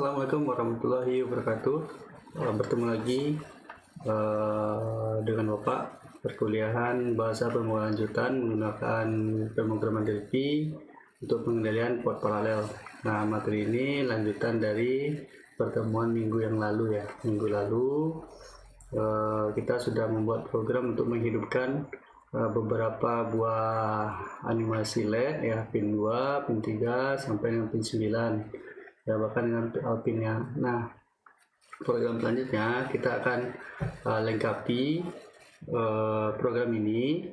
Assalamualaikum warahmatullahi wabarakatuh. Bertemu lagi dengan Bapak perkuliahan bahasa pemrograman lanjutan menggunakan pemrograman Delphi untuk pengendalian port paralel. Nah, materi ini lanjutan dari pertemuan minggu yang lalu ya. Minggu lalu kita sudah membuat program untuk menghidupkan beberapa buah animasi LED ya, pin 2, pin 3 sampai dengan pin 9 ya, bahkan dengan pinnya. Nah, program selanjutnya kita akan lengkapi program ini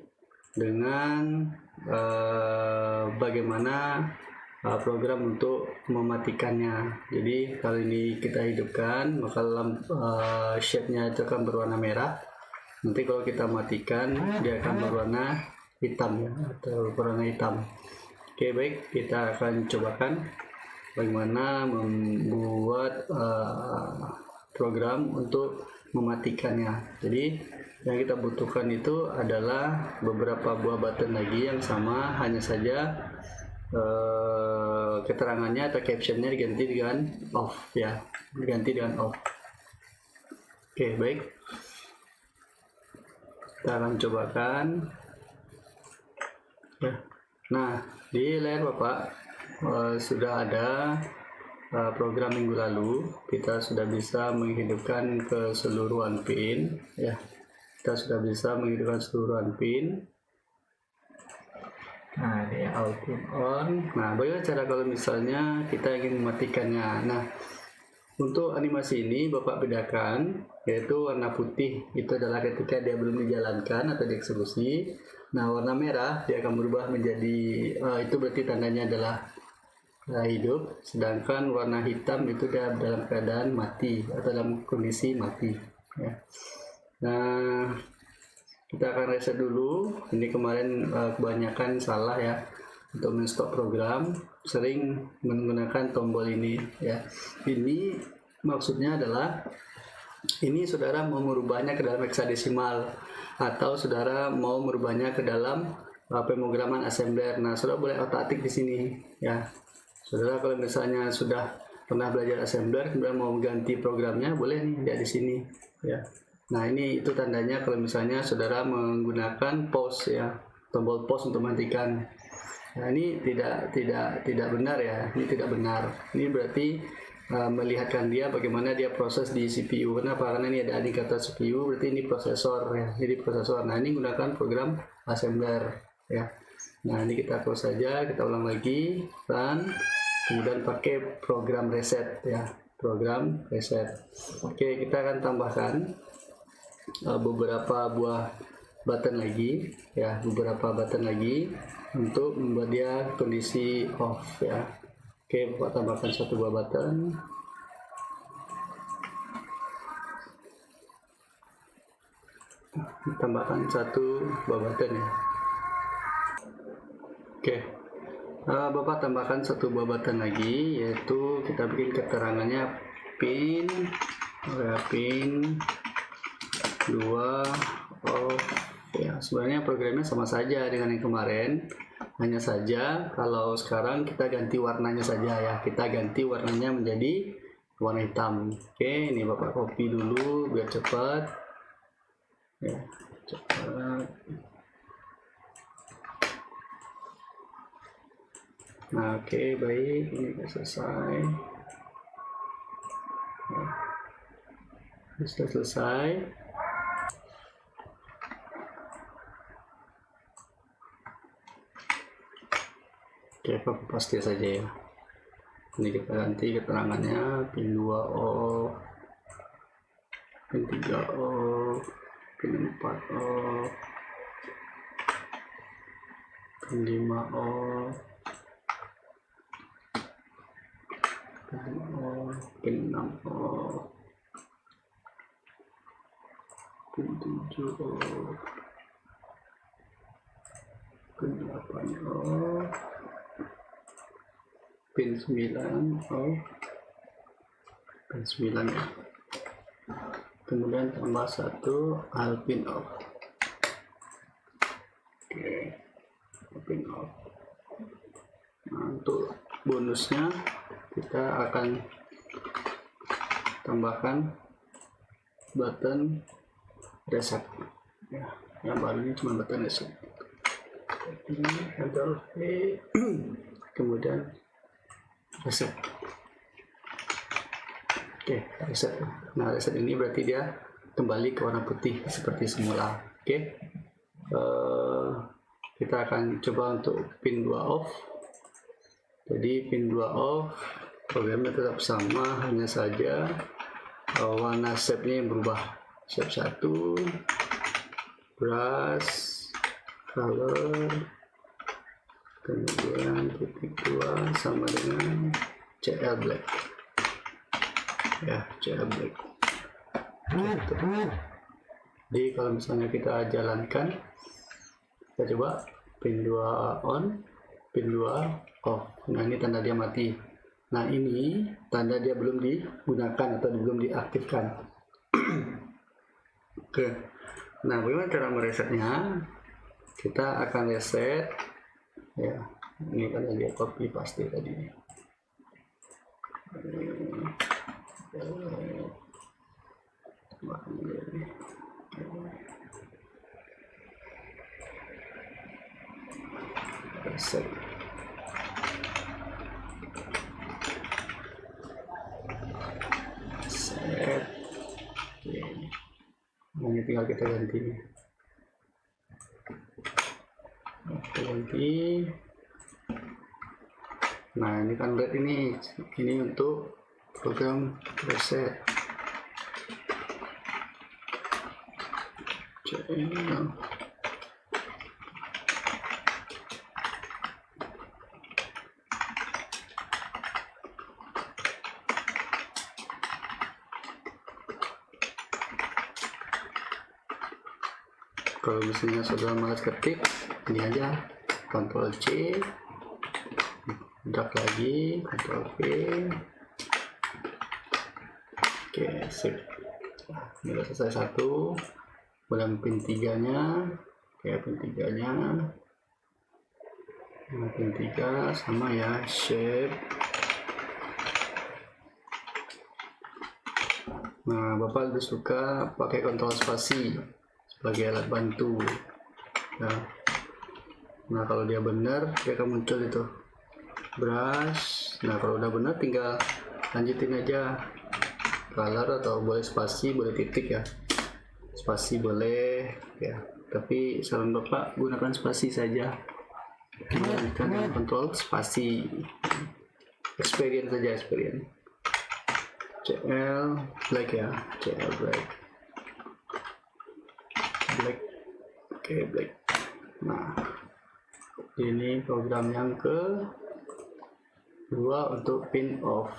dengan bagaimana program untuk mematikannya. Jadi kali ini kita hidupkan, maka shape-nya itu akan berwarna merah. Nanti kalau kita matikan dia akan berwarna hitam ya, atau berwarna hitam. Oke, baik, kita akan cobakan bagaimana membuat program untuk mematikannya. Jadi yang kita butuhkan itu adalah beberapa buah button lagi yang sama, hanya saja keterangannya atau captionnya diganti dengan off ya, diganti dengan off. Oke, baik, kita akan cobakan ya. Nah, di layar Bapak sudah ada program minggu lalu. Kita sudah bisa menghidupkan keseluruhan pin ya, kita sudah bisa menghidupkan keseluruhan pin. Nah, ini out pin on. Nah, bagaimana cara kalau misalnya kita ingin mematikannya? Nah, untuk animasi ini Bapak bedakan, yaitu warna putih itu adalah ketika dia belum dijalankan atau dieksekusi. Nah, warna merah dia akan berubah menjadi itu berarti tandanya adalah hidup, sedangkan warna hitam itu dia dalam keadaan mati atau dalam kondisi mati ya. Nah, kita akan reset dulu. Ini kemarin kebanyakan salah ya, untuk men-stop program sering menggunakan tombol ini ya. Ini maksudnya adalah ini saudara mau merubahnya ke dalam heksadesimal atau saudara mau merubahnya ke dalam pemrograman assembler. Nah, saudara boleh otak-atik di sini ya. Saudara kalau misalnya sudah pernah belajar assembler kemudian mau ganti programnya, boleh nih lihat di sini ya. Nah, ini itu tandanya kalau misalnya saudara menggunakan pause ya, tombol pause untuk mematikan. Nah, ini tidak benar ya, ini tidak benar. Ini berarti melihatkan dia bagaimana dia proses di CPU. Kenapa? Karena ini ada indikator CPU, berarti ini prosesor ya, jadi prosesor. Nah, ini gunakan program assembler ya. Nah, ini kita close saja, kita ulang lagi, run, kemudian pakai program reset ya, program reset. Oke, kita akan tambahkan beberapa buah button lagi ya, beberapa button lagi untuk membuat dia kondisi off ya. Oke, Bapak tambahkan satu buah button. Tambahkan satu buah button ya. Oke, Bapak tambahkan satu buah button lagi, yaitu kita bikin keterangannya pin 2 off ya. Sebenarnya programnya sama saja dengan yang kemarin, hanya saja kalau sekarang kita ganti warnanya saja ya, kita ganti warnanya menjadi warna hitam. Oke, ini Bapak copy dulu biar cepat ya, cepat. Nah, oke, baik, ini sudah selesai ya. Sudah selesai. Oke, Bapak pasti saja ya. Ini kita ganti keterangannya pin 2 off, pin 3 off, pin 4 off, pin 5 off, pin 5 off, pin 6 off, pin 7 off, pin 8 off, pin 9 off, pin 9 ya. Kemudian tambah satu pin off. Oke, pin off. Nah, untuk bonusnya kita akan tambahkan button reset ya. Yang baru ini cuma button reset. Ini Ctrl V kemudian reset. Oke, reset. Nah, reset ini berarti dia kembali ke warna putih seperti semula. Oke. Kita akan coba untuk pin 2 off. Jadi pin 2 off, programnya tetap sama, hanya saja warna shape-nya yang berubah. Shape 1, brush, color, kemudian titik 2 sama dengan CL black. Ya, CL black. Gitu. Jadi kalau misalnya kita jalankan, kita coba pin 2 on, pin 2 off. Nah, ini tanda dia mati. Nah, ini tanda dia belum digunakan atau belum diaktifkan. Oke. Nah, bagaimana cara meresetnya? Kita akan reset. Ya, ini kan dia copy paste tadi. Reset. Set. Ini tinggal kita ganti. Kita ganti. Nah, ini kan red ini untuk program reset. Channel. Kalau misalnya saudara malas ketik, ini aja Ctrl C, drag lagi, Ctrl V. Oke, sip. Ini udah selesai satu. Kemudian pin 3-nya, kayak pin 3-nya. Nah, pin 3 sama ya, shape. Nah, Bapak lebih suka pakai kontrol spasi sebagai alat bantu. Nah, kalau dia benar, dia akan muncul itu brush. Nah, kalau udah benar, tinggal lanjutin aja color, atau boleh spasi, boleh titik ya. Spasi boleh ya, tapi saran Bapak gunakan spasi saja. Gunakan kontrol spasi. Experience saja, experience. CL black ya, CL black. Black. Oke, black. Nah, ini program yang kedua untuk pin off.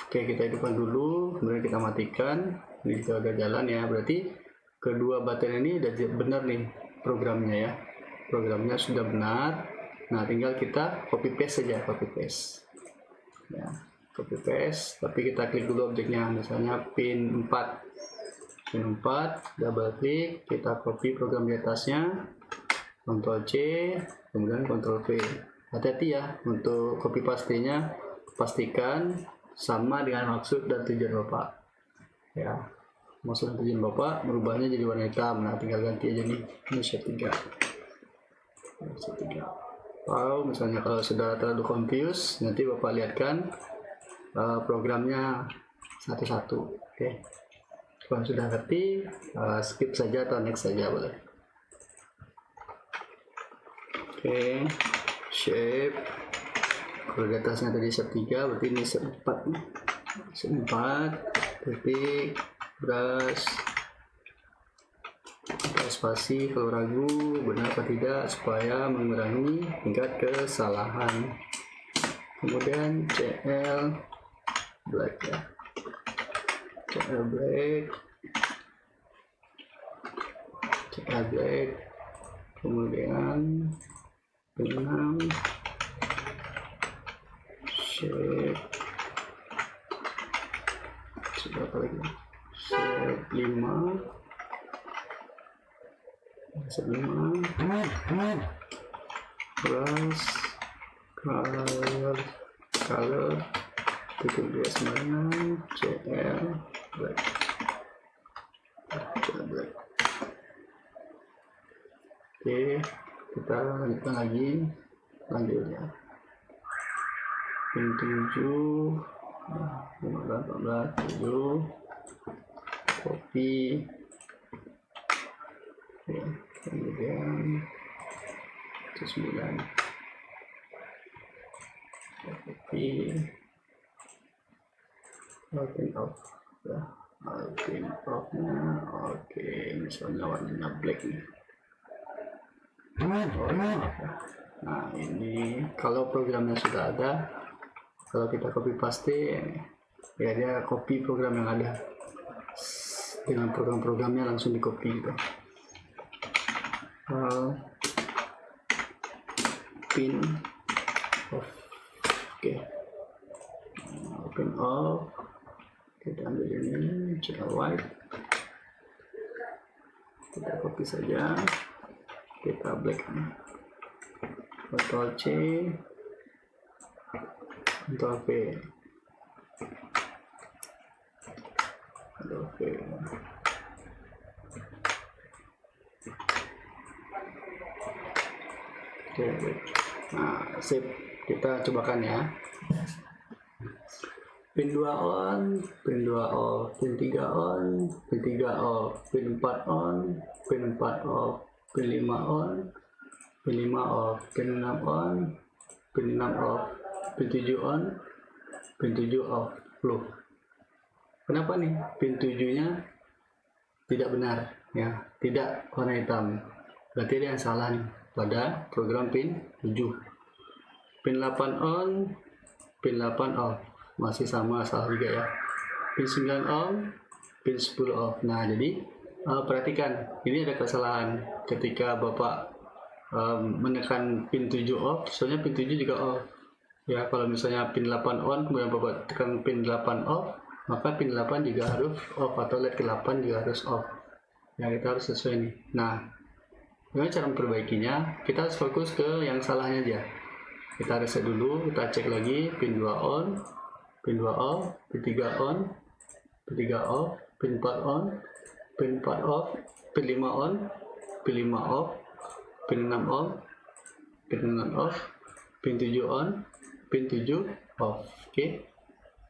Oke, kita hidupkan dulu, kemudian kita matikan. Ini juga udah jalan ya, berarti kedua button ini udah benar nih programnya ya. Programnya sudah benar. Nah, tinggal kita copy paste saja, copy paste. Ya, copy paste, tapi kita klik dulu objeknya, misalnya pin 4. Pin 4, double klik, kita copy program di atasnya, Ctrl C, kemudian Ctrl V. Hati-hati ya untuk copy paste-nya, pastikan sama dengan maksud dan tujuan Bapak. Ya, maksud dan tujuan Bapak merubahnya jadi warna hitam. Nah, tinggal ganti aja nih, ini shape 3. Shape 3. Kalau misalnya kalau sudah terlalu confused, nanti Bapak lihatkan programnya satu-satu. Oke. Kalau sudah ngerti, skip saja atau next saja boleh. Oke, shape. Kalau di atasnya tadi shape 3, berarti ini shape 4. Shape 4, titik, brush, spasi. Kalau ragu benar atau tidak, supaya mengurangi tingkat kesalahan. Kemudian CL black ya. CL black, CL black, kemudian 6 shape, apa lagi, shape 5, shape 5, brush, color, titik 2 sembarangan, CL black. Oke, kita lanjutkan lagi. Lanjutnya pin 7, 15, 14, 7, copy. Oke, kemudian 9, copy, open off ya, open off nya. Oke, misalnya warnanya black nih. Nah, ini kalau programnya sudah ada, kalau kita copy paste ya dia copy program yang ada dengan program-programnya langsung di copy gitu. Pin off. Oke, open off, kita ambil ini channel white, kita copy saja, kita black, Ctrl C, Ctrl V, Ctrl V. Oke, nah sip, kita cobakan ya. Pin 2 on, pin 2 off, pin 3 on, pin 3 off, pin 4 on, pin 4 off, pin 5 on, pin 5 off, pin 6 on, pin 6 off, pin 7 on, pin 7 off. Loh, kenapa nih pin 7 nya tidak benar ya, tidak warna hitam? Berarti ada yang salah nih pada program pin 7. Pin 8 on, pin 8 off, masih sama, salah juga ya. Pin 9 on, pin 10 off. Nah, jadi perhatikan, ini ada kesalahan ketika Bapak menekan pin 7 off, soalnya pin 7 juga off. Ya, kalau misalnya pin 8 on, kemudian Bapak tekan pin 8 off, maka pin 8 juga harus off, atau LED ke 8 juga harus off. Ya, kita harus sesuai nih. Nah, gimana cara memperbaikinya? Kita harus fokus ke yang salahnya aja. Kita reset dulu, kita cek lagi pin 2 on, pin 2 off, pin 3 on, pin 3 off, pin 4 on, pin 4 off, pin 5 on, pin 5 off, pin 6 on, pin 6 off, pin 7 on, pin 7 off. Oke,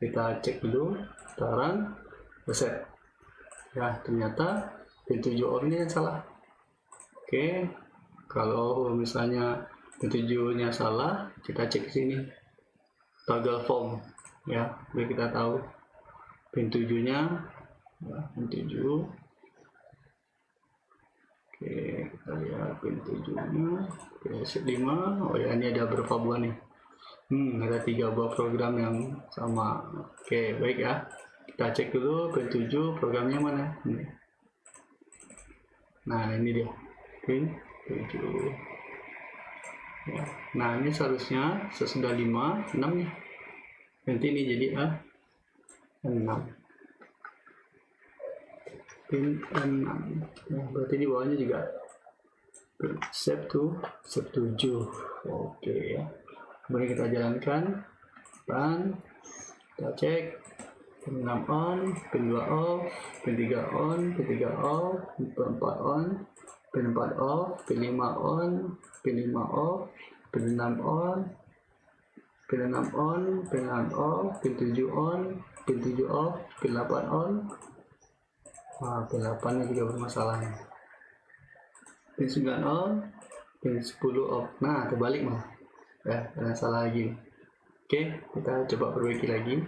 kita cek dulu, sekarang reset. Ya, ternyata pin 7 on ini yang salah. Oke, kalau misalnya pin 7 nya salah, kita cek sini toggle form ya, biar kita tahu pin 7 nya ya, pin 7. Oke, kita lihat pin 7 nya. Oke, 5. Oh ya, ini ada berapa buah nih? Ada 3 buah program yang sama. Oke, baik ya, kita cek dulu pin 7 programnya mana ini. Nah, ini dia pin 7 ya. Nah, ini seharusnya sesudah 5, 6 nih, nanti ini jadi 6, pin 6 ya, berarti di bawahnya juga save to 7. Oke ya, kemudian kita jalankan dan kita cek pin 6 on, pin 2 off, pin 3 on, pin 3 off, pin 4 on, pin 4 off, pin 5 on, pin 5 off, pin 6 on, pin 6 on, pin 6 off, pin 7 on, pin 7 off, pin 8 on. Wah, pin 8 nya juga bermasalah. Pin 9 on, pin 10 off. Nah, terbalik mah ya, ada salah lagi. Oke, kita coba perbaiki lagi.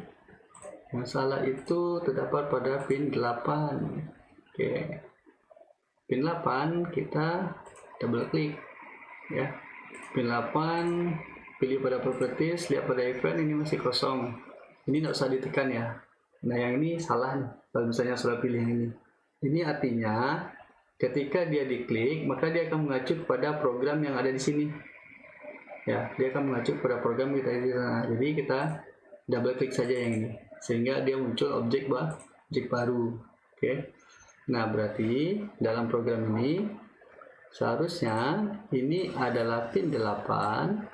Yang salah itu terdapat pada pin 8. Oke, pin 8 kita double klik ya. Pin 8, pilih pada properties, lihat pada event, ini masih kosong, ini nggak usah ditekan ya. Nah, yang ini salah nih, kalau misalnya sudah pilih yang ini. Ini artinya ketika dia diklik, maka dia akan mengacu kepada program yang ada di sini ya, dia akan mengacu kepada program kita di sana. Jadi kita double klik saja yang ini, sehingga dia muncul objek baru. Oke. Nah, berarti dalam program ini seharusnya ini adalah pin 8,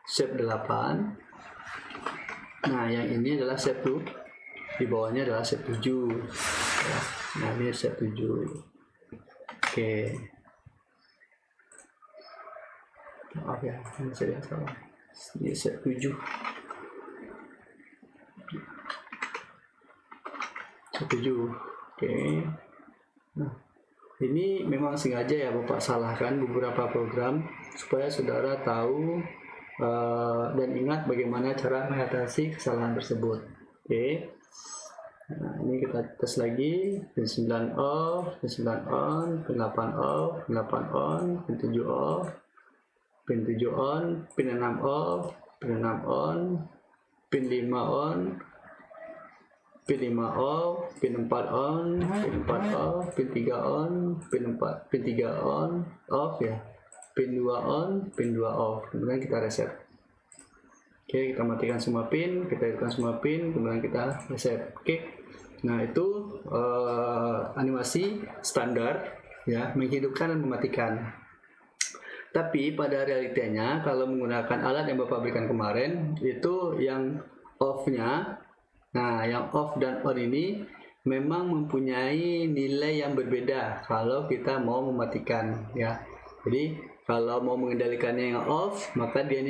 shape 8. Nah, yang ini adalah shape 7. di bawahnya adalah set 7 ya. Nah ini set 7. Oke, maaf ya, ini saya salah, ini set 7. Set 7. Oke. Nah, ini memang sengaja ya Bapak salahkan beberapa program supaya saudara tahu dan ingat bagaimana cara mengatasi kesalahan tersebut. Oke. Nah, ini kita tes lagi. Pin 9 off, pin 9 on, pin 8 off, pin 8 on, pin 7 off, pin 7 on, pin 6 off, pin 6 on, pin 5 on, pin 5 off, pin 4 on, pin 4 off, pin 3 on, pin 4, pin 3 on, off ya. Pin 2 on, pin 2 off. Kemudian kita reset. Oke, kita matikan semua pin, kita hidupkan semua pin, kemudian kita reset. Oke. Nah, itu animasi standar ya, menghidupkan dan mematikan. Tapi pada realitanya kalau menggunakan alat yang Bapak berikan kemarin, itu yang off-nya, nah yang off dan on ini memang mempunyai nilai yang berbeda kalau kita mau mematikan ya. Jadi kalau mau mengendalikannya yang off, maka dia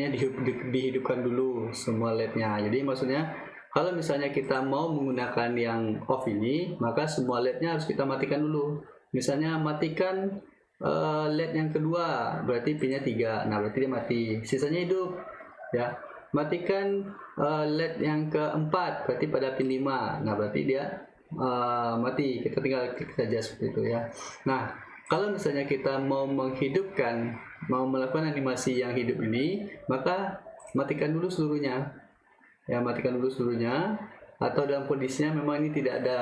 dihidupkan dulu semua LED-nya. Jadi maksudnya kalau misalnya kita mau menggunakan yang off ini, maka semua LED-nya harus kita matikan dulu. Misalnya matikan LED yang kedua, berarti pinnya 3. Nah, berarti dia mati. Sisanya hidup. Ya. Matikan LED yang keempat, berarti pada pin 5. Nah, berarti dia mati. Kita tinggal klik saja seperti itu ya. Nah, kalau misalnya kita mau menghidupkan, mau melakukan animasi yang hidup ini, maka matikan dulu seluruhnya. Ya, matikan dulu seluruhnya. Atau dalam kondisinya memang ini tidak ada,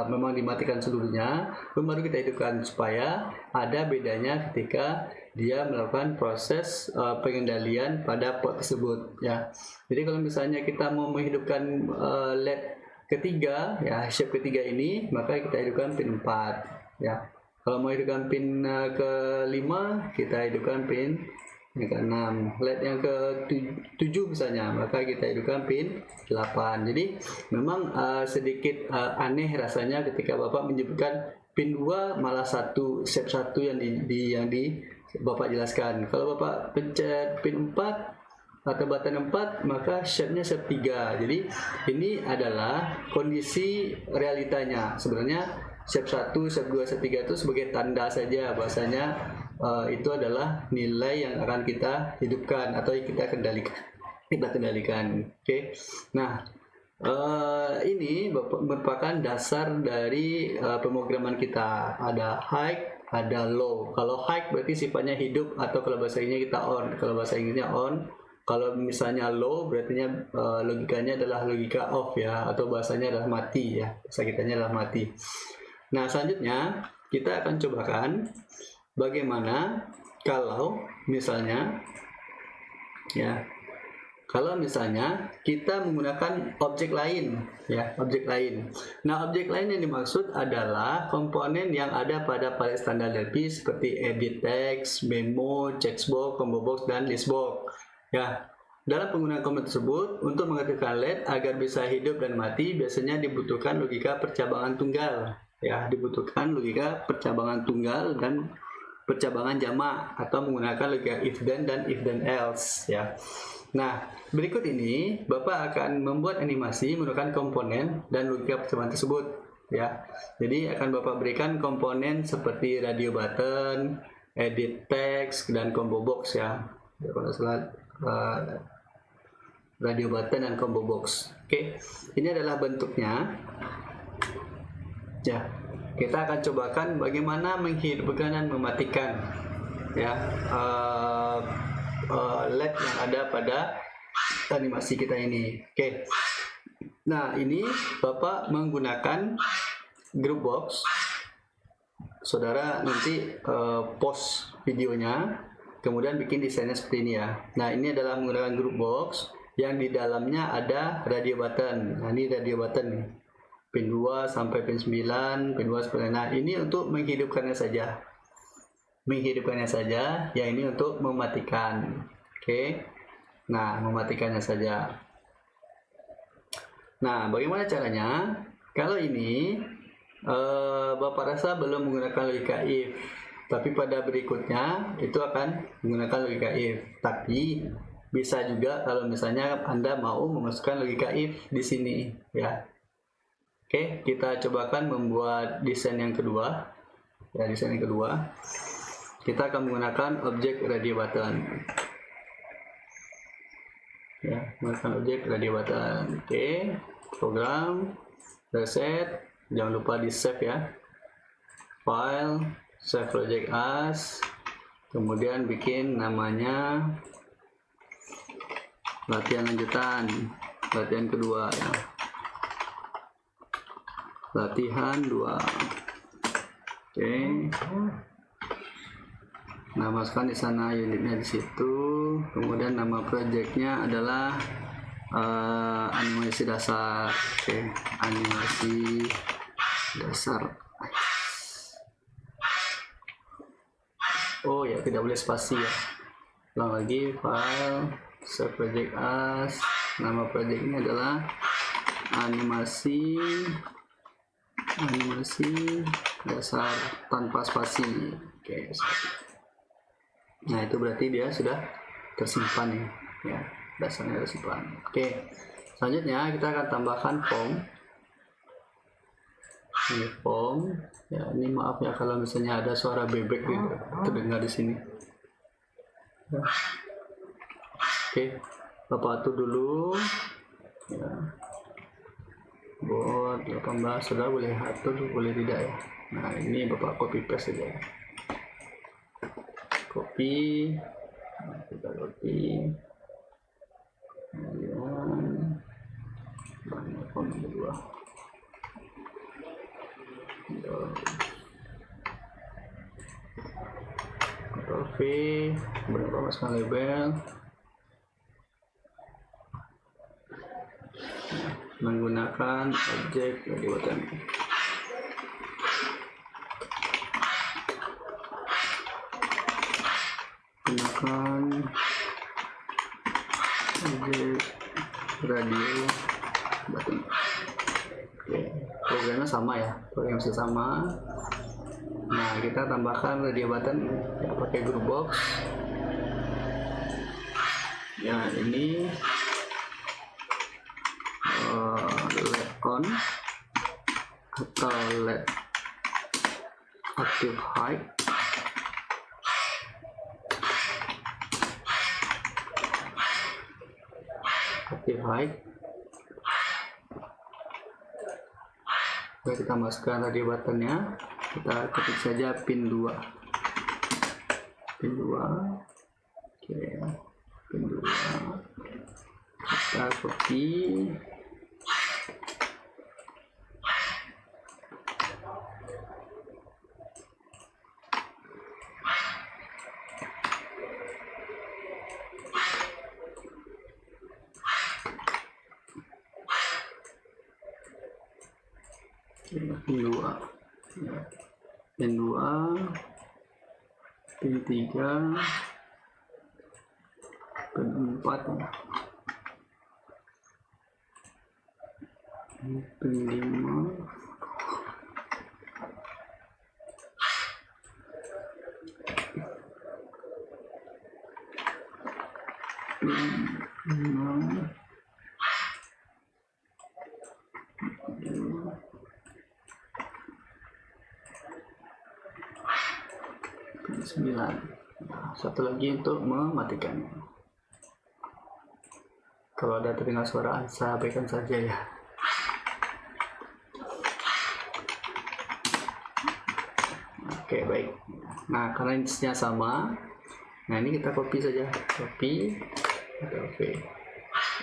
memang dimatikan seluruhnya, baru kita hidupkan supaya ada bedanya ketika dia melakukan proses pengendalian pada port tersebut. Ya, jadi kalau misalnya kita mau menghidupkan LED ketiga, ya shape ketiga ini, maka kita hidupkan pin 4. Ya. Kalau mau hidupkan pin ke-5, kita hidupkan pin yang ke-6. LED yang ke-7 misalnya, maka kita hidupkan pin 8. Jadi memang sedikit aneh rasanya ketika Bapak menyebutkan pin 2 malah satu shape 1 yang di Bapak jelaskan. Kalau Bapak pencet pin 4 atau button 4, maka shape-nya shape 3. Jadi ini adalah kondisi realitanya. Sebenarnya shape 1, shape 2, shape 3 itu sebagai tanda saja, bahasanya itu adalah nilai yang akan kita hidupkan atau kita kendalikan. Oke. Nah, ini merupakan dasar dari pemrograman kita. Ada high, ada low. Kalau high berarti sifatnya hidup, atau kalau bahasa Inggrisnya kita on. Kalau bahasa Inggrisnya on. Kalau misalnya low berarti logikanya adalah logika off ya, atau bahasanya adalah mati ya. Bahasa kitanya adalah mati. Nah, selanjutnya kita akan cobakan bagaimana kalau misalnya ya, kalau misalnya kita menggunakan objek lain ya, objek lain. Nah, objek lain yang dimaksud adalah komponen yang ada pada palet standar DLP seperti edit text, memo, checkbox, combo box, dan listbox. Ya, dalam penggunaan komponen tersebut untuk mengaktifkan LED agar bisa hidup dan mati biasanya dibutuhkan logika percabangan tunggal. Ya, dibutuhkan logika percabangan tunggal dan percabangan jamak, atau menggunakan logika if then dan if then else ya. Nah, berikut ini Bapak akan membuat animasi menggunakan komponen dan logika percabangan tersebut ya. Jadi akan Bapak berikan komponen seperti radio button, edit text, dan combo box ya. Kalau salah radio button dan combo box. Oke. Ini adalah bentuknya. Ya, kita akan cobakan bagaimana menghidupkan dan mematikan ya LED yang ada pada animasi kita ini. Oke. Nah, ini Bapak menggunakan group box. Saudara nanti post videonya, kemudian bikin desainnya seperti ini ya. Nah, ini adalah menggunakan group box yang di dalamnya ada radio button. Nah, ini radio button nih. Pin 2 sampai pin 9, pin 2 sampai. Nah, ini untuk menghidupkannya saja. Menghidupkannya saja, ya ini untuk mematikan. Oke. Nah, mematikannya saja. Nah, bagaimana caranya? Kalau ini Bapak rasa belum menggunakan logika if, tapi pada berikutnya itu akan menggunakan logika if. Tapi bisa juga kalau misalnya Anda mau memasukkan logika if di sini, ya. Oke, kita cobakan membuat desain yang kedua. Ya, desain yang kedua. Kita akan menggunakan objek radio button. Ya, menggunakan objek radio button. Oke, program, reset, jangan lupa di save ya, file, save project as, kemudian bikin namanya latihan lanjutan, latihan kedua ya, latihan 2. Oke, nah masukkan di sana unitnya di situ, kemudian nama projectnya adalah animasi dasar. Oke, animasi dasar. Oh ya, tidak boleh spasi ya. Ulang lagi, file, save project as, nama projectnya adalah animasi dasar tanpa spasi. Oke, nah itu berarti dia sudah tersimpan ya, dasarnya tersimpan. Oke, selanjutnya kita akan tambahkan form. Ini form ya, ini maaf ya kalau misalnya ada suara bebek gitu terdengar di sini ya. Oke, Bapak atur dulu ya, buat 18 sudah boleh atur, boleh tidak ya. Nah ini Bapak copy paste saja, copy, nah, kita copy, kemudian mana form kedua, Ctrl V, berapa masukkan label, menggunakan objek radio button. Gunakan objek radio button. Oke, programnya sama ya, program masih sama. Nah, kita tambahkan radio button ya, pakai group box. Ya, ini LED on atau LED active high. Active high. Oke, kita masukkan radio buttonnya, kita ketik saja pin 2. Pin 2. Oke, pin 2. Kita copy. Pin 2 ya. Pin 2, pin 3, pin 4 ya. Pin 5, pin 6, pin 9. Nah, satu lagi untuk mematikannya. Kalau ada terdengar suara ANSA, abaikan saja ya. Oke, baik. Nah, karena intinya sama, nah ini kita copy saja, copy, Ctrl V.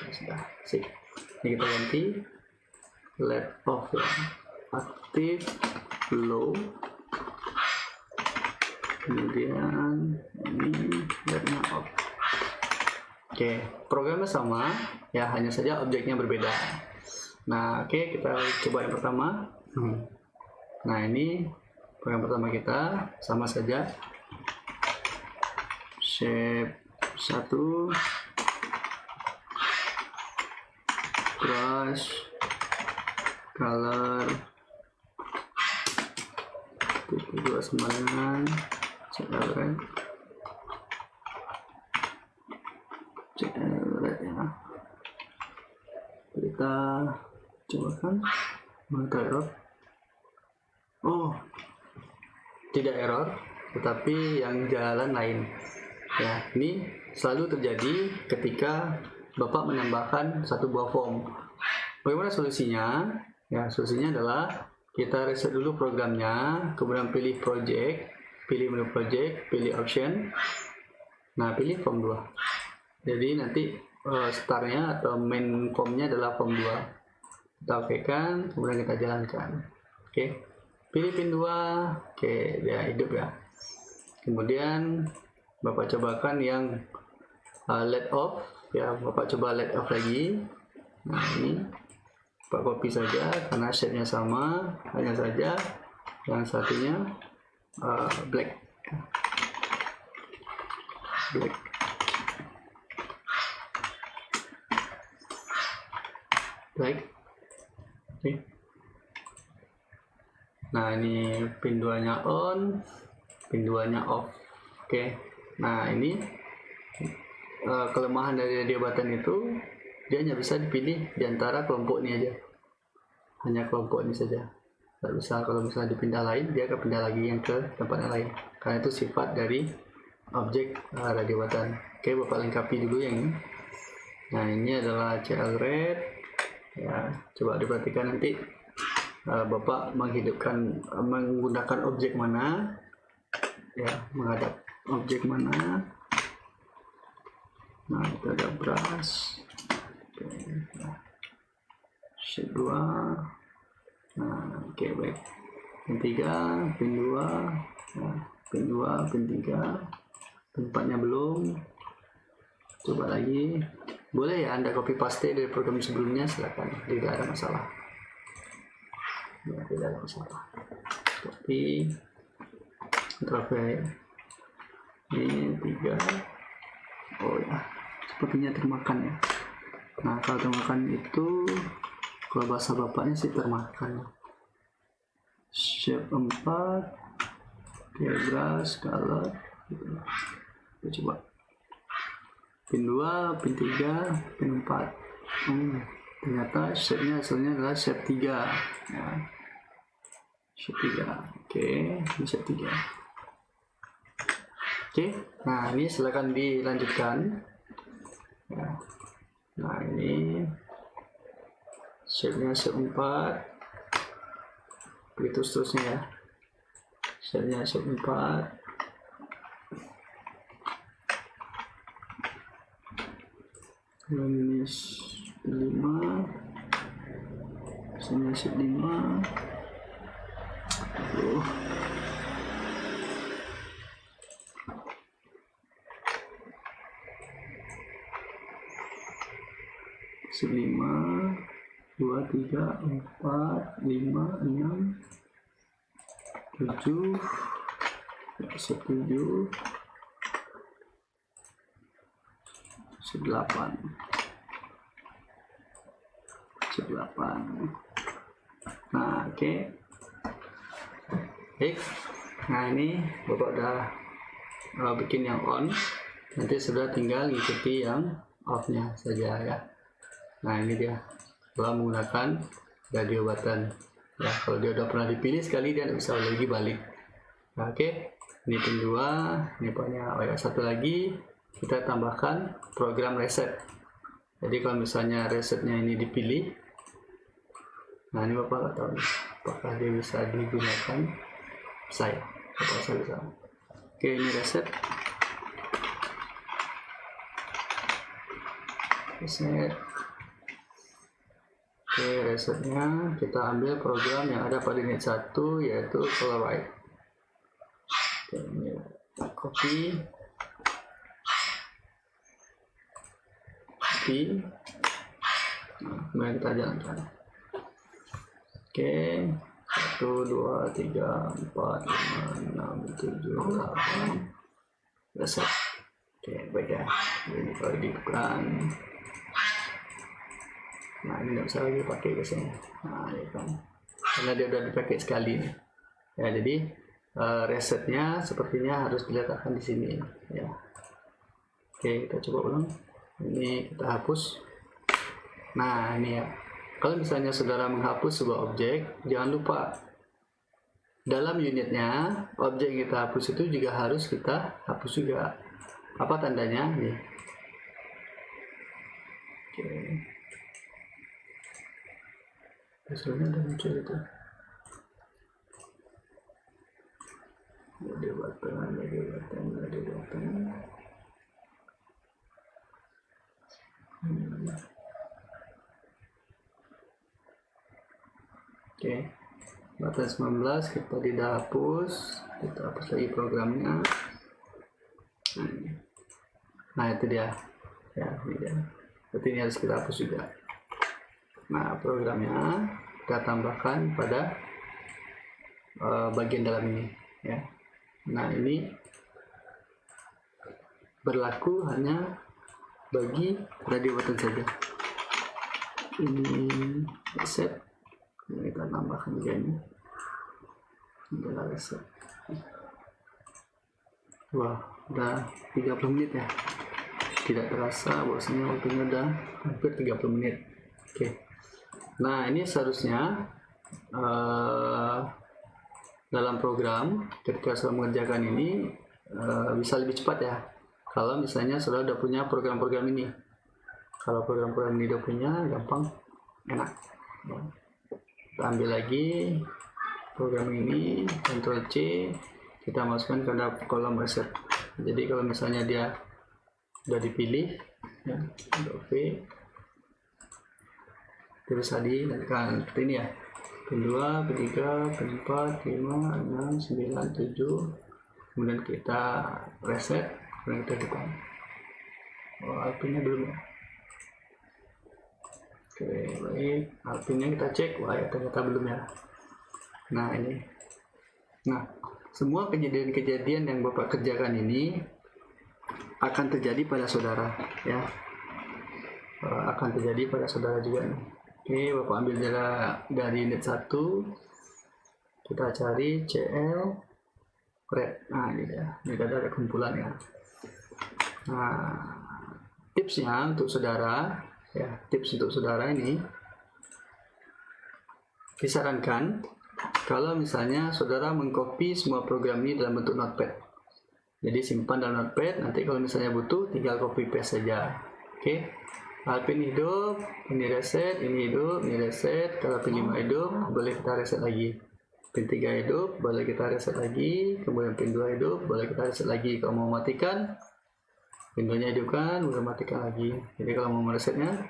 Ya, sudah, sip. Ini kita ganti LED off ya, active low, kemudian ini LED-nya off. Oke, programnya sama ya, hanya saja objeknya berbeda. Nah, oke, kita coba yang pertama. Nah, ini program pertama kita sama saja, shape 1, brush color, tipe 2 sembarangan, CL red ya. Kita coba kan, mana error? Oh, tidak error, tetapi yang jalan lain. Ya, ini selalu terjadi ketika Bapak menambahkan satu buah form. Bagaimana solusinya? Ya, solusinya adalah kita reset dulu programnya, kemudian pilih project, pilih menu project, pilih option. Nah, pilih form 2. Jadi nanti startnya atau main formnya adalah form 2. Kita oke kan, kemudian kita jalankan. Oke. Pilih pin 2. Oke, dia hidup ya. Kemudian Bapak cobakan yang let off ya, Bapak coba let off lagi. Nah, ini Bapak copy saja karena shape-nya sama, hanya saja yang satunya black. Oke. Nah, ini pin 2 nya on, pin 2 nya off. Oke. Nah, ini kelemahan dari radio button itu dia hanya bisa dipilih di antara kelompok ini aja, hanya kelompok ini saja. Tidak bisa kalau misalnya dipindah lain, dia akan pindah lagi yang ke tempat yang lain, karena itu sifat dari objek radio button. Oke, Bapak lengkapi dulu yang ini. Nah, ini adalah CL red ya, coba diperhatikan nanti Bapak menggunakan objek mana ya, menghadap objek mana. Nah, itu ada brush. Oke, nah. Shape 2. Nah, oke, baik. Pin 3, pin 2. Nah, pin 2, pin 3. Pin 4-nya belum. Coba lagi. Boleh ya Anda copy paste dari program sebelumnya, silakan. Tidak ada masalah. Ya, tidak ada masalah. Copy. Ctrl V. Ini 3. Oh ya, sepertinya termakan ya. Nah, kalau termakan itu, kalau bahasa bapaknya sih termakan. Shape 4, brush, color, gitu. Kita coba. Pin 2, pin 3, pin 4. Ternyata shape-nya hasilnya adalah shape 3. Ya. Shape 3. Oke, ini shape 3. Oke, nah ini silakan dilanjutkan. Ya. Nah, ini shape-nya shape 4. Begitu seterusnya ya. Shape-nya shape 4. Dan ini 5. Shape-nya shape 5. Shape 5, 2, 3, 4, 5, 6, 7, shape 7, shape 8, shape 8. Nah, oke. Baik. Nah, ini Bapak udah bikin yang on. Nanti sudah tinggal ikuti yang off-nya saja ya. Nah, ini dia setelah menggunakan radio button ya. Kalau dia udah pernah dipilih sekali, dia tidak bisa lagi balik. Nah, oke. Ini pin 2, ini punya. Oh ya, satu lagi kita tambahkan program reset. Jadi kalau misalnya resetnya ini dipilih, nah ini Bapak nggak tahu nih, apakah dia bisa digunakan. Saya bisa. Oke, ini reset. Oke, resetnya kita ambil program yang ada pada unit 1, yaitu Coloride. Oke, ini copy. Nah, kemudian kita jalankan. Oke, 1, 2, 3, 4, 5, 6, 7, 8. Reset. Oke, baik ya. Ini kalau dibuka. Nah ini nggak bisa lagi pakai biasanya. Nah ya kan, karena dia udah dipakai sekali nih. Ya jadi resetnya sepertinya harus diletakkan di sini ya. Oke, kita coba ulang. Ini kita hapus. Nah ini ya, kalau misalnya saudara menghapus sebuah objek, jangan lupa dalam unitnya objek yang kita hapus itu juga harus kita hapus juga. Apa tandanya nih? Oke, hasilnya udah muncul itu. Ada button. Oke, button 19 kita tidak hapus, kita hapus lagi programnya. Nah itu dia, ya ini dia. Berarti ini harus kita hapus juga. Nah programnya kita tambahkan pada bagian dalam ini ya. Nah ini berlaku hanya bagi radio button saja. Ini reset, ini kita tambahkan juga ini. Adalah reset. Wah, udah 30 menit ya. Tidak terasa bahwasanya waktunya udah hampir 30 menit. Oke. Nah, ini seharusnya dalam program ketika saya mengerjakan ini bisa lebih cepat ya. Kalau misalnya saudara udah punya program-program ini. Kalau program-program ini udah punya, gampang, enak. Kita ambil lagi program ini, Ctrl C, kita masukkan ke dalam kolom reset. Jadi kalau misalnya dia sudah dipilih, ya, V, terus tadi kan seperti ini ya, pin 2, pin 3, pin 4, 5, 6, 9, 7, kemudian kita reset, kemudian kita depan. Oh, pinnya belum ya. Oke, baik, pinnya kita cek, wah ya ternyata belum ya. Nah ini, nah semua kejadian-kejadian yang Bapak kerjakan ini akan terjadi pada saudara ya, akan terjadi pada saudara juga nih. Oke, Bapak ambil dari unit 1, kita cari CL red. Nah ini dia, ini ada kumpulan ya. Nah tipsnya untuk saudara ya, tips untuk saudara ini disarankan kalau misalnya saudara mengcopy semua program ini dalam bentuk notepad. Jadi simpan dalam notepad, nanti kalau misalnya butuh tinggal copy paste saja. Oke. Pin hidup, ini reset, ini hidup, ini reset. Kalau pin 5 hidup, boleh kita reset lagi. Pin 3 hidup, boleh kita reset lagi. Kemudian pin 2 hidup, boleh kita reset lagi. Kalau mau matikan, pin 2 nya hidupkan, boleh matikan lagi. Jadi kalau mau meresetnya,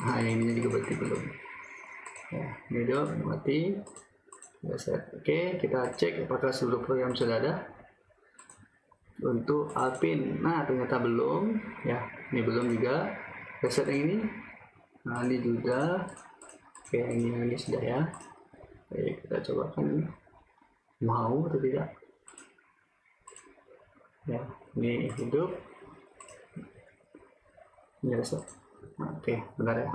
nah yang ini juga berarti belum. Ya, ini hidup, mati. Reset. Oke, kita cek apakah seluruh program sudah ada. Untuk Alpin, nah ternyata belum ya, ini belum juga. Reset yang ini, nah ini juga. Oke, ini sudah ya. Oke, kita cobakan ini mau atau tidak ya. Ini hidup, ini reset. Nah, oke, benar ya.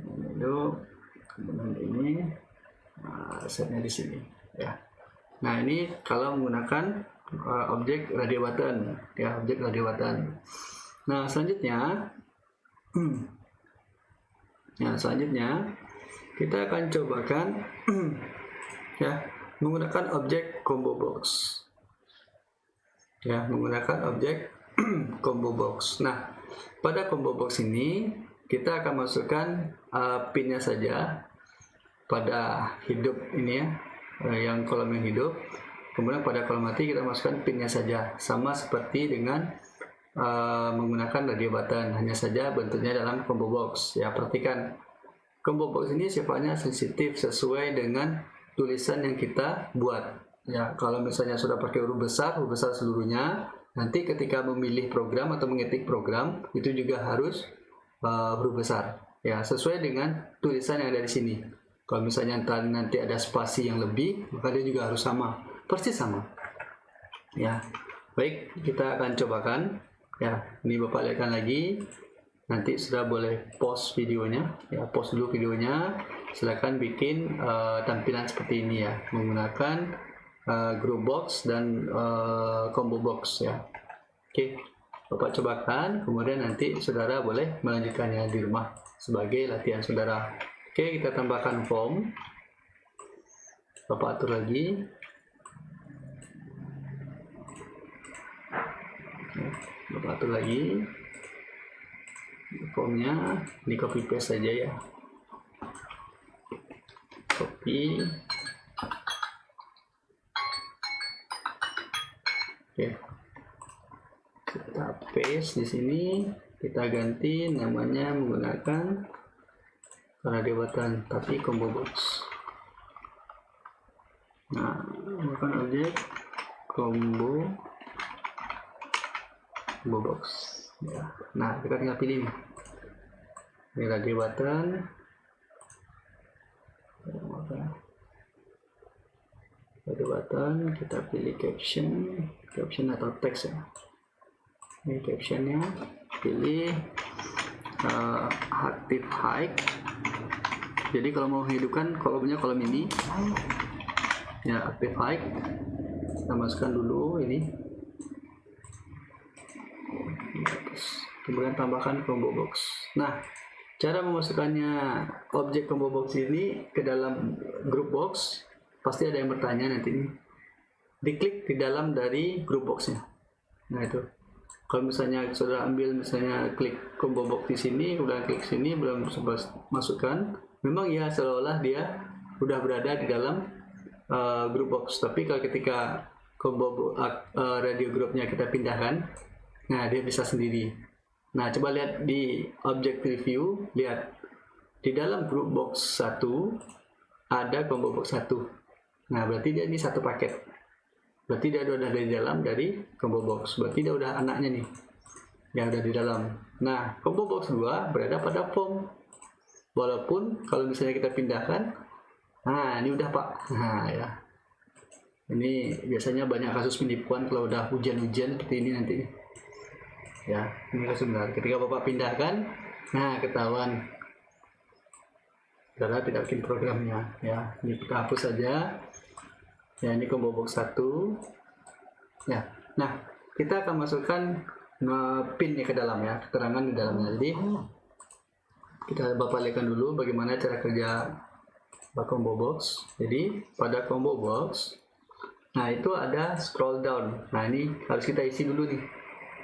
Ini hidup, kemudian ini. Nah, resetnya di sini ya. Nah ini kalau menggunakan objek radio button ya, objek radio button. Nah selanjutnya kita akan cobakan ya menggunakan objek combo box ya, menggunakan objek combo box. Nah pada combo box ini kita akan masukkan pinnya saja pada hidup ini ya, yang kolom yang hidup. Kemudian pada kolom mati kita masukkan pinnya saja, sama seperti dengan menggunakan radio button, hanya saja bentuknya dalam combo box ya. Perhatikan, combo box ini sifatnya sensitif sesuai dengan tulisan yang kita buat ya. Kalau misalnya sudah pakai huruf besar seluruhnya, nanti ketika memilih program atau mengetik program itu juga harus huruf besar ya, sesuai dengan tulisan yang ada di sini. Kalau misalnya nanti ada spasi yang lebih, maka dia juga harus sama, persis sama ya. Baik, kita akan cobakan ya. Ini Bapak lihatkan lagi nanti sudah boleh pause videonya, ya pause dulu videonya. Silakan bikin tampilan seperti ini ya, menggunakan group box dan combo box ya. Oke, Bapak cobakan, kemudian nanti saudara boleh melanjutkannya di rumah sebagai latihan saudara. Oke, kita tambahkan form. Bapak atur lagi. Bapak atur lagi formnya, di copy paste saja ya, copy. Oke, kita paste di sini, kita ganti namanya menggunakan karena jabatan tapi combo box. Nah, menggunakan objek combo box ya. Nah, kita tinggal pilih nih, ini lagi button, kita pilih caption atau teks ya. Ini captionnya, pilih active hide. Jadi kalau mau hidupkan kolomnya kolom ini ya, active hide, kita masukkan dulu ini, kemudian tambahkan combo box. Nah, cara memasukkannya objek combo box ini ke dalam group box, pasti ada yang bertanya nanti ini. Diklik di dalam dari group boxnya. Nah itu, kalau misalnya saudara ambil, misalnya klik combo box di sini, udah klik sini, belum sempat masukkan, memang ya seolah-olah dia udah berada di dalam group box. Tapi kalau ketika combo radio groupnya kita pindahkan, nah dia bisa sendiri. Nah, coba lihat di object review, lihat di dalam group box 1 ada combo box 1. Nah, berarti dia ini satu paket. Berarti dia udah dari dalam dari combo box. Berarti dia udah anaknya nih yang ada di dalam. Nah, combo box 2 berada pada form. Walaupun kalau misalnya kita pindahkan, nah ini udah Pak. Nah ya, ini biasanya banyak kasus penipuan kalau udah hujan-hujan seperti ini nanti. Ya, ini sebenarnya ketika Bapak pindahkan, nah ketahuan saudara tidak bikin programnya ya. Ini kita hapus saja ya, ini combo box 1 ya. Nah, kita akan masukkan pinnya ke dalam ya, keterangan di dalamnya. Jadi kita Bapak lihatkan dulu bagaimana cara kerja combo box. Jadi pada combo box, nah itu ada scroll down. Nah ini harus kita isi dulu nih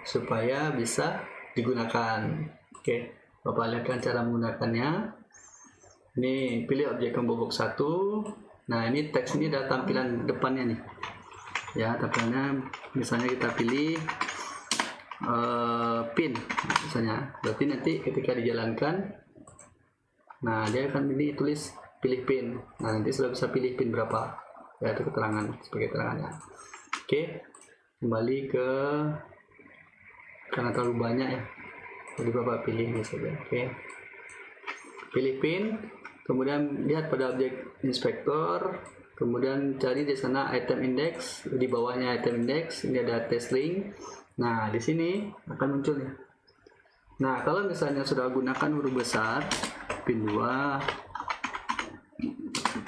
supaya bisa digunakan. Oke, Bapak lihatkan cara menggunakannya. Ini pilih objek combo box 1. Nah ini teks ini ada tampilan depannya nih ya, tampilannya misalnya kita pilih pin misalnya, berarti nanti ketika dijalankan, nah dia akan ini tulis pilih pin. Nah nanti sudah bisa pilih pin berapa ya, itu keterangan sebagai keterangannya. Oke, kembali ke, karena terlalu banyak ya, jadi Bapak pilih ini saja. Oke, pilih pin, kemudian lihat pada objek inspektor, kemudian cari di sana item index, di bawahnya item index ini ada test link. Nah di sini akan muncul nih. Nah kalau misalnya sudah gunakan huruf besar, pin 2,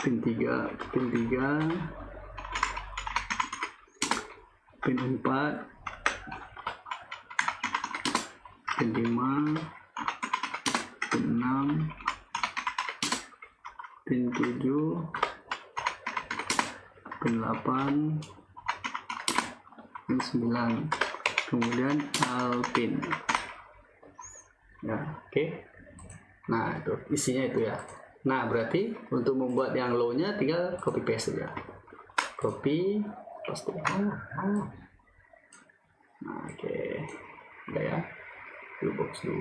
pin 3, pin 4, pin 5, pin 6, pin 7, pin 8, pin 9, kemudian pin ya. Oke, nah itu isinya itu ya. Nah berarti untuk membuat yang low nya tinggal copy paste saja, copy paste. Nah oke, udah ya. Group box 2,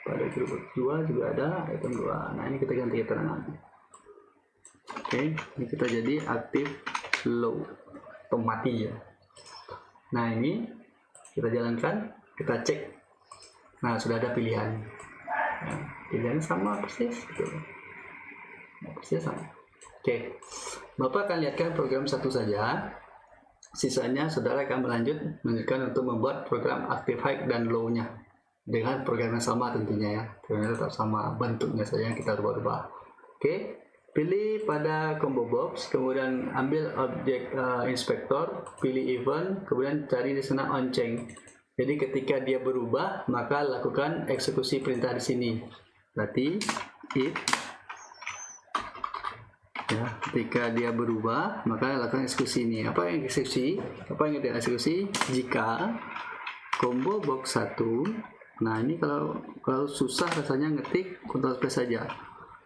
pada group box 2 juga ada item 2. Nah ini kita ganti keterangan. Oke, ini kita jadi aktif low atau mati ya. Nah ini kita jalankan, kita cek. Nah sudah ada pilihan. Nah, pilihan sama persis gitu. Nah, persis sama. Oke, Bapak akan lihatkan program satu saja. Sisanya saudara akan melanjutkan untuk membuat program active high dan low nya dengan program yang sama tentunya ya, programnya tetap sama, bentuknya saja yang kita rubah-rubah. Oke, pilih pada combo box, kemudian ambil objek inspektor, pilih event, kemudian cari di sana on-chain. Jadi ketika dia berubah, maka lakukan eksekusi perintah di sini. Berarti if ya, ketika dia berubah, maka lakukan eksekusi ini. Apa yang eksekusi? Apa yang kita eksekusi? Jika combo box 1, nah ini kalau susah rasanya ngetik Ctrl space saja.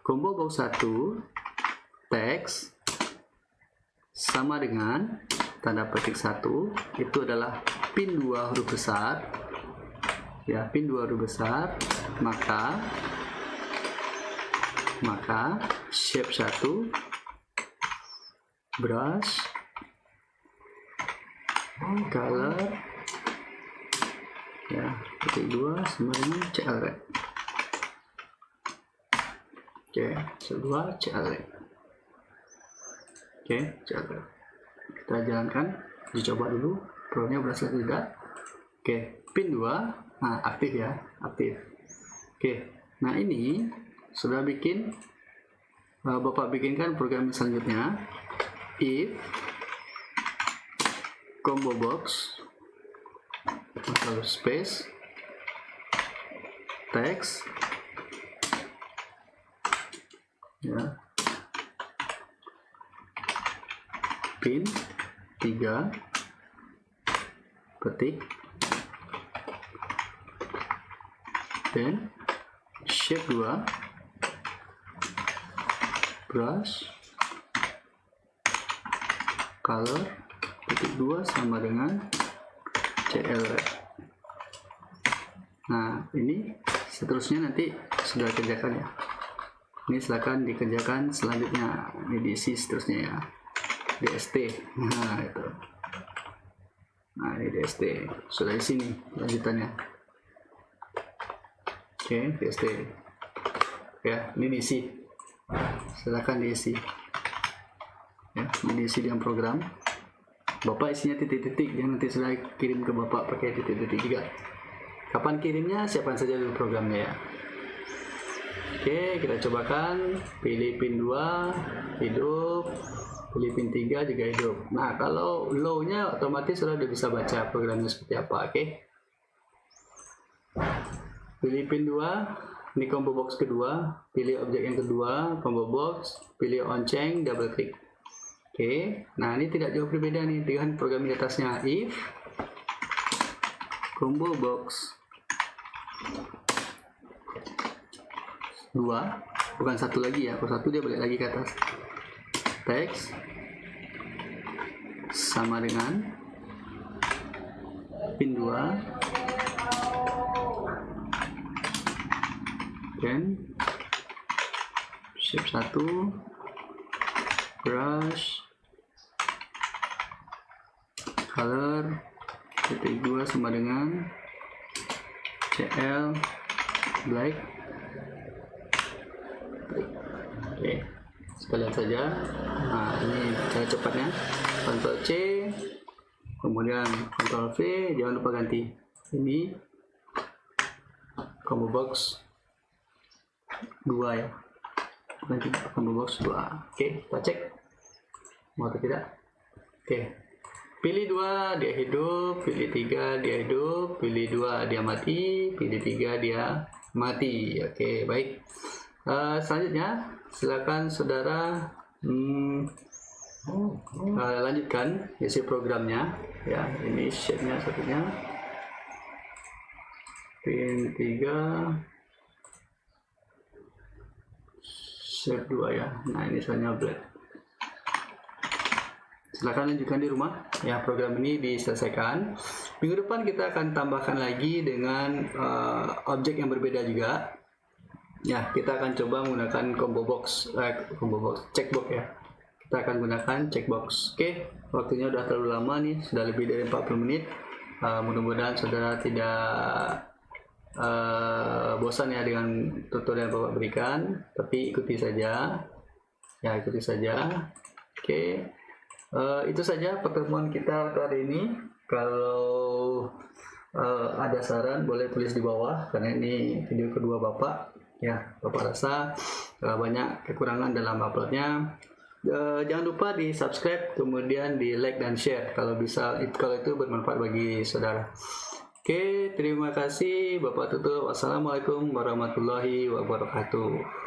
Combo box 1 teks sama dengan tanda petik 1 itu adalah pin 2 huruf besar ya, pin 2 huruf besar, maka shape 1 brush color ya, petik 2 sama dengan CL red. Oke, shape 2 CL red. Oke, CL red. Kita jalankan, dicoba dulu programnya berhasil tidak. Oke, pin 2 nah aktif ya, aktif. Oke, nah ini sudah bikin, Bapak bikinkan program selanjutnya. If combo box atau space text ya, pin 3 petik dan shape 2 brush color petik 2 sama dengan CL red. Nah ini seterusnya nanti sudah kerjakan ya, ini silakan dikerjakan selanjutnya, ini diisi seterusnya ya, DST. Nah itu, nah ini DST sudah di sini lanjutannya. Oke, DST ya, ini diisi, silakan diisi ya, ini diisi dengan program. Bapak isinya titik-titik yang nanti sudah kirim ke Bapak pakai titik-titik juga. Kapan kirimnya, siapkan saja dulu programnya ya. Oke, kita cobakan. Pilih pin 2 hidup, pilih pin 3 juga hidup. Nah kalau low-nya otomatis sudah bisa baca programnya seperti apa. Oke, pilih pin 2, ini combo box kedua, pilih objek yang kedua, combo box, pilih on-chain, double klik. Oke, nah ini tidak jauh berbeda nih dengan program di atasnya. If combo box 2, bukan 1 lagi ya, kalau 1 dia balik lagi ke atas, teks sama dengan pin 2 dan shape 1 brush color titik 2 sama dengan CL black. Oke, sekalian saja. Nah ini cara cepatnya, Ctrl C kemudian Ctrl V, jangan lupa ganti ini combo box 2 ya, nanti combo box 2. Oke, kita cek mau atau tidak. Oke, pilih 2 dia hidup, pilih 3 dia hidup, pilih 2 dia mati, pilih 3 dia mati. Oke, baik. Selanjutnya silakan saudara lanjutkan isi programnya ya. Ini shape-nya satunya pin 3 shape 2 ya. Nah ini soalnya black. Silahkan lanjutkan di rumah ya, program ini diselesaikan. Minggu depan kita akan tambahkan lagi dengan objek yang berbeda juga ya. Kita akan coba menggunakan combo box checkbox ya, kita akan gunakan checkbox. Oke, waktunya udah terlalu lama nih, sudah lebih dari 40 menit. Mudah-mudahan saudara tidak bosan ya dengan tutorial yang Bapak berikan, tapi ikuti saja ya, ikuti saja. Oke, itu saja pertemuan kita hari ini. Kalau ada saran boleh tulis di bawah, karena ini video kedua Bapak ya. Bapak rasa banyak kekurangan dalam uploadnya. Jangan lupa di subscribe, kemudian di like dan share kalau bisa, kalau itu bermanfaat bagi saudara. Oke, terima kasih. Bapak tutup. Wassalamualaikum warahmatullahi wabarakatuh.